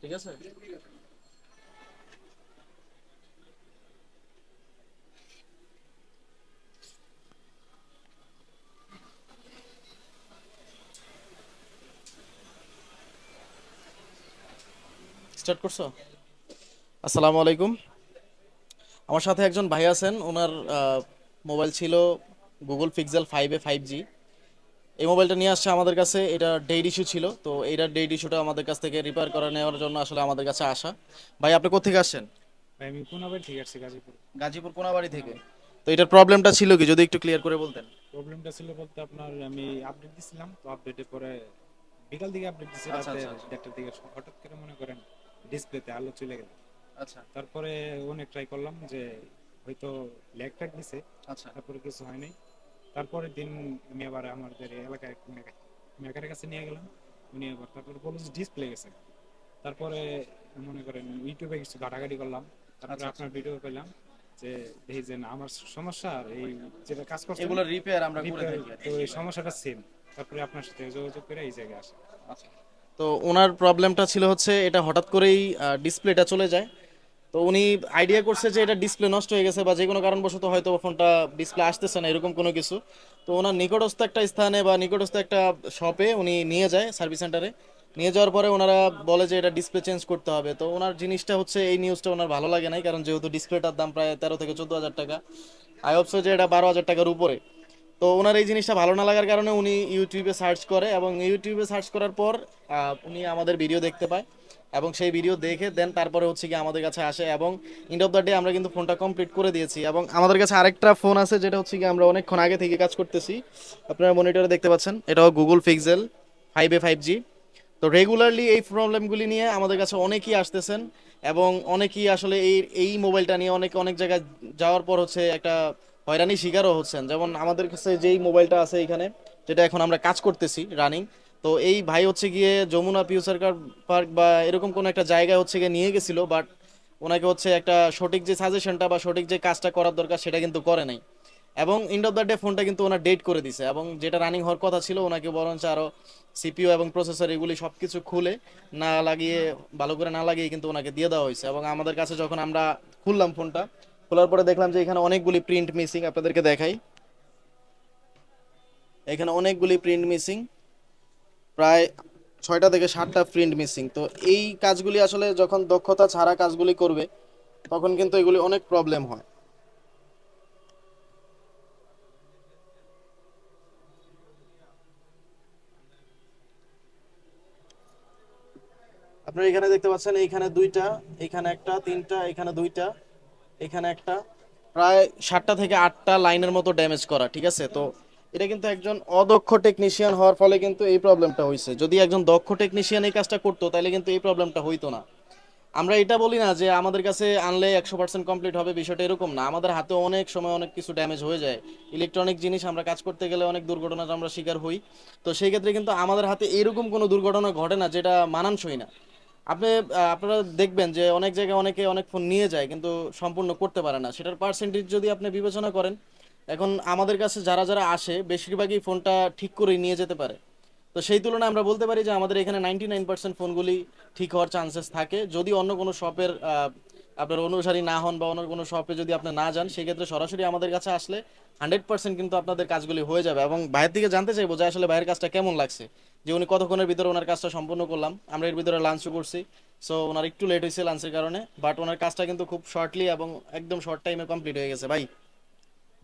ঠিক আছে। স্টার্ট করছো? আসসালামু আলাইকুম। আমার সাথে একজন ভাই আছেন, ওনার মোবাইল ছিল গুগল পিক্সেল 5 5G। এই মোবাইলটা নিয়ে আসছে আমাদের কাছে, এটা ডেট ইস্যু ছিল, তো এইটার ডেট ইস্যুটা আমাদের কাছ থেকে রিপেয়ার করে নেওয়ার জন্য আসলে আমাদের কাছে আসা। ভাই আপনি কোথেকে আসছেন? ভাই আমি কোনাবাড়ি থেকে আসছি গাজীপুর। গাজীপুর কোনাবাড়ি থেকে। কোনাবাড়ি। তো এটার প্রবলেমটা ছিল কি, যদি একটু ক্লিয়ার করে বলতেন। প্রবলেমটা ছিল বলতে আপনার আমি আপডেট দিছিলাম, তো আপডেটের পরে বিকাল দিকে আপডেট দিছি, আচ্ছা রাতে আচ্ছা আচ্ছা। 1:30টার দিকে হঠাৎ করে মনে করেন ডিসপ্লেতে আলো চলে গেল। আচ্ছা তারপরে অনেক ট্রাই করলাম যে হয়তো ল্যাগ ট্যাগ দিছে, আচ্ছা তারপরে কিছু হয় নাই। তারপরের দিন আমি আবার আমাদের এলাকায় এক মেকারের কাছে নিয়ে গেলাম। উনি আবার তারপরে বললো যে ডিসপ্লে গেছে। তারপরে মনে করেন ইউটিউবে কিছু ঘাটাঘাটি করলাম, তারপরে আচ্ছা আচ্ছা। আপনার ভিডিও পেলাম যে দেখি যে না আমার সমস্যা আর এই যেটা কাজ করছেন এগুলো রিপেয়ার আমরা করে রিপেয়ার, থাকি আর তো কি। এই সমস্যাটা সেম। তারপরে আপনার সাথে যোগাযোগ করে এই জায়গায় আসা। আচ্ছা। তো ওনার প্রবলেমটা ছিল হচ্ছে এটা হঠাৎ করেই ডিসপ্লেটা চলে যায়। তো উনি আইডিয়া করছে যে এটা ডিসপ্লে নষ্ট হয়ে গেছে বা যে কোনো কারণবশত হয়তো ফোনটা ডিসপ্লে আসতেছে না, এরকম কোনো কিছু। তো ওনার নিকটস্থ একটা স্থানে বা নিকটস্থ একটা শপে উনি নিয়ে যায়, সার্ভিস সেন্টারে। নিয়ে যাওয়ার পরে ওনারা বলে যে এটা ডিসপ্লে চেঞ্জ করতে হবে। তো ওনার জিনিসটা হচ্ছে, এই নিউজটা ওনার ভালো লাগে নাই, কারণ যেহেতু ডিসপ্লেটার দাম প্রায় 13 থেকে 14 হাজার টাকা। আই হোপসো যে এটা 12 হাজার টাকার উপরে। তো ওনার এই জিনিসটা ভালো না লাগার কারণে উনি ইউটিউবে সার্চ করে, এবং ইউটিউবে সার্চ করার পর উনি আমাদের ভিডিও দেখতে পায়, এবং সেই ভিডিও দেখে দেন তারপরে হচ্ছে কি আমাদের কাছে আসে, এবং এন্ড অফ দ্য ডে আমরা কিন্তু ফোনটা কমপ্লিট করে দিয়েছি। এবং আমাদের কাছে আরেকটা ফোন আছে, যেটা হচ্ছে কি আমরা অনেকক্ষণ আগে থেকে কাজ করতেছি। আপনারা মনিটরে দেখতে পাচ্ছেন, এটাও গুগল পিক্সেল 5 5G। তো রেগুলারলি এই প্রবলেমগুলি নিয়ে আমাদের কাছে অনেকেই আসতেছেন, এবং অনেকেই আসলে এই এই মোবাইলটা নিয়ে অনেক অনেক জায়গায় যাওয়ার পর হচ্ছে একটা হয়রানি শিকারও হচ্ছেন। যেমন আমাদের কাছে যেই মোবাইলটা আছে এখানে, যেটা এখন আমরা কাজ করতেছি রানিং। তো এই ভাই হচ্ছে গিয়ে যমুনা ফিউচার পার্ক বা এরকম কোন একটা জায়গায় হচ্ছে গিয়ে নিয়ে গেছিল, বাট ওনাকে হচ্ছে একটা সঠিক যে সাজেশনটা বা সঠিক যে কাজটা করার দরকার সেটা কিন্তু করে নাই। এবং এন্ড অফ দ্য ডে ফোনটা কিন্তু ওনার ডেট করে দিছে, এবং যেটা রানিং হওয়ার কথা ছিল ওনাকে বরঞ্চ আরো সিপিইউ এবং প্রসেসর এগুলি সব কিছু খুলে না লাগিয়ে, ভালো করে না লাগিয়ে কিন্তু ওনাকে দিয়ে দেওয়া হয়েছে। এবং আমাদের কাছে যখন আমরা খুললাম ফোনটা, খোলার পরে দেখলাম যে এখানে অনেকগুলি প্রিন্ট মিসিং, আপনাদেরকে দেখাই। এখানে অনেকগুলি প্রিন্ট মিসিং, প্রায় 6টা থেকে 7টা প্রিন্ট মিসিং। তো এই কাজগুলি আসলে যখন দক্ষতা ছাড়া কাজগুলি করবে, তখন কিন্তু এগুলি অনেক প্রবলেম হয়। আপনারা এখানে দেখতে পাচ্ছেন, এইখানে দুইটা, এখানে একটা, তিনটা, এখানে দুইটা, এখানে একটা, প্রায় 7টা থেকে 8টা লাইনের মতো ড্যামেজ করা। ঠিক আছে। তো এটা কিন্তু একজন অদক্ষ টেকনিশিয়ান হওয়ার ফলে কিন্তু এই প্রবলেমটা হয়েছে। যদি একজন দক্ষ টেকনিশিয়ান এই কাজটা করতো তাহলে কিন্তু এই প্রবলেমটা হইতো না। আমরা এটা বলি না যে আমাদের কাছে আনলে 100% কমপ্লিট হবে, বিষয়টা এরকম না। আমাদের হাতে অনেক সময় অনেক কিছু ড্যামেজ হয়ে যায়। ইলেকট্রনিক জিনিস আমরা কাজ করতে গেলে অনেক দুর্ঘটনার আমরা শিকার হই। তো সেই ক্ষেত্রে কিন্তু আমাদের হাতে এরকম কোনো দুর্ঘটনা ঘটে না যেটা মানানসই না। আপনি আপনারা দেখবেন যে অনেক জায়গায় অনেকে অনেক ফোন নিয়ে যায় কিন্তু সম্পূর্ণ করতে পারে না, সেটার পার্সেন্টেজ যদি আপনি বিবেচনা করেন, এখন আমাদের কাছে যারা যারা আসে বেশিরভাগই ফোনটা ঠিক করে নিয়ে যেতে পারে। তো সেই তুলনায় আমরা বলতে পারি যে আমাদের এখানে 99% ফোনগুলি ঠিক হওয়ার চান্সেস থাকে, যদি অন্য কোনো শপের আপনার অনুসারী না হন বা অন্য কোনো শপে যদি আপনি না যান, সেক্ষেত্রে সরাসরি আমাদের কাছে আসলে 100% কিন্তু আপনাদের কাজগুলি হয়ে যাবে। এবং বাইরের থেকে জানতে চাইবো যে আসলে বাইরের কাজটা কেমন লাগছে, যে উনি কতক্ষণের ভিতরে ওনার কাজটা সম্পূর্ণ করলাম। আমরা এর ভিতরে লাঞ্চও করছি, সো ওনার একটু লেট হয়েছে লাঞ্চের কারণে, বাট ওনার কাজটা কিন্তু খুব শর্টলি এবং একদম শর্ট টাইমে কমপ্লিট হয়ে গেছে ভাই।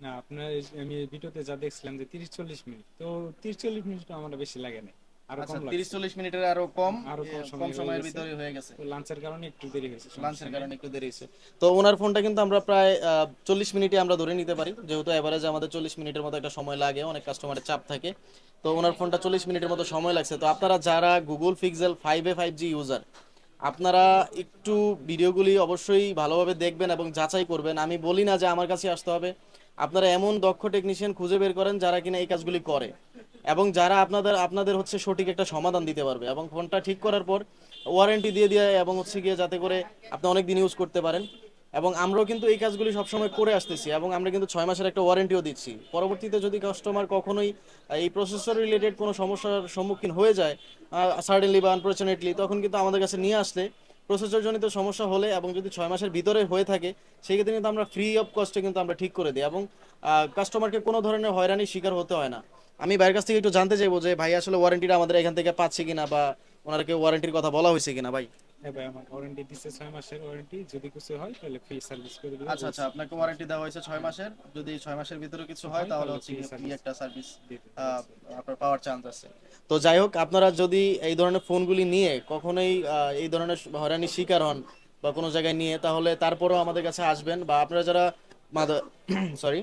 না আপনার আমি ভিডিওতে যা দেখছিলাম যে 30-40 মিনিট, তো 30-40 মিনিট আমার বেশি লাগে না, আরো আচ্ছা, কম 30 লাগছে। 40 মিনিটের আরো কম, আরো কম কম সময় হয়ে সময়ের গেছে, ভিতরে হয়ে গেছে। তো লাঞ্চের কারণে একটু দেরি হয়েছে, সমস্যা লাঞ্চের নেই। কারণে একটু দেরি হয়েছে। তো ওনার ফোনটা কিন্তু আমরা প্রায় 40 মিনিটে আমরা ধরে নিতে পারি, যেহেতু এভারেজে আমাদের 40 মিনিটের মতো একটা সময় লাগে, অনেক কাস্টমারের চাপ থাকে। তো ওনার ফোনটা 40 মিনিটের মতো সময় লাগছে। তো আপনারা যারা গুগল পিক্সেল 5 5G ইউজার, আপনারা একটু ভিডিওগুলি অবশ্যই ভালোভাবে দেখবেন এবং যাচাই করবেন। আমি বলি না যে আমার কাছে আসতে হবে, আপনারা এমন দক্ষ টেকনিশিয়ান খুঁজে বের করেন যারা কিনা এই কাজগুলি করে, এবং যারা আপনাদের আপনাদের হচ্ছে সঠিক একটা সমাধান দিতে পারবে, এবং ফোনটা ঠিক করার পর ওয়ারেন্টি দিয়ে দিয়ে এবং হচ্ছে গিয়ে যাতে করে আপনি অনেক দিন ইউজ করতে পারেন। এবং আমরাও কিন্তু এই কাজগুলি সবসময় করে আসতেছি, এবং আমরা কিন্তু 6 মাসের একটা ওয়ারেন্টিও দিচ্ছি। পরবর্তীতে যদি কাস্টমার কখনোই এই প্রসেসর রিলেটেড কোনো সমস্যার সম্মুখীন হয়ে যায় সাডেনলি বা আনফর্চুনেটলি, তখন কিন্তু আমাদের কাছে নিয়ে আসলে প্রসেসরজনিত সমস্যা হলে এবং যদি 6 মাসের ভিতরে হয়ে থাকে সেক্ষেত্রে কিন্তু আমরা ফ্রি অফ কস্টে কিন্তু আমরা ঠিক করে দিই, এবং কাস্টমারকে কোনো ধরনের হয়রানির শিকার হতে হয় না। আমি ভাইয়ের কাছ থেকে একটু জানতে চাইবো যে ভাই আসলে ওয়ারেন্টিটা আমাদের এখান থেকে পাচ্ছে কিনা, বা ওনারকে ওয়ারেন্টির কথা বলা হয়েছে কিনা ভাই। হ্যাঁ ভাই, আমার ওয়ারেন্টি দিচ্ছে 6 মাসের ওয়ারেন্টি, যদি কিছু হয় তাহলে ফ্রি সার্ভিস করে দেবে আচ্ছা আচ্ছা, বলছে। আপনাকে ওয়ারেন্টি দেওয়া হয়েছে 6 মাসের, যদি 6 মাসের ভিতরে কিছু কিছু হয় হয় তাহলে তাহলে হচ্ছে ফ্রি ফ্রি সার্ভিস একটা সার্ভিস দিতে বলছে। আপনার পাওয়ার চান্স আছে। তো যাই হোক, আপনারা যদি এই ধরনের ফোনগুলি নিয়ে কখনোই এই ধরনের হয়রানির শিকার হন বা কোনো জায়গায় নিয়ে, তাহলে তারপরেও আমাদের কাছে আসবেন, বা আপনারা যারা সরি,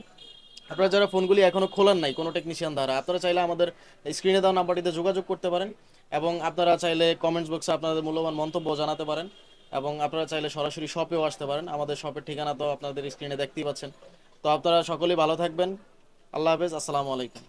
আপনারা যারা ফোনগুলি এখনো খোলার নাই কোনো টেকনিশিয়ান দ্বারা, আপনারা চাইলে আমাদের স্ক্রিনে দেওয়া নাম্বারটিতে যোগাযোগ করতে পারেন, এবং আপনারা চাইলে কমেন্টস বক্সে আপনাদের মূল্যবান মন্তব্য জানাতে পারেন, এবং আপনারা চাইলে সরাসরি শপেও আসতে পারেন। আমাদের শপের ঠিকানা তো আপনাদের স্ক্রিনে দেখতেই পাচ্ছেন। তো আপনারা সকলেই ভালো থাকবেন। আল্লাহ হাফেজ, আসসালামু আলাইকুম।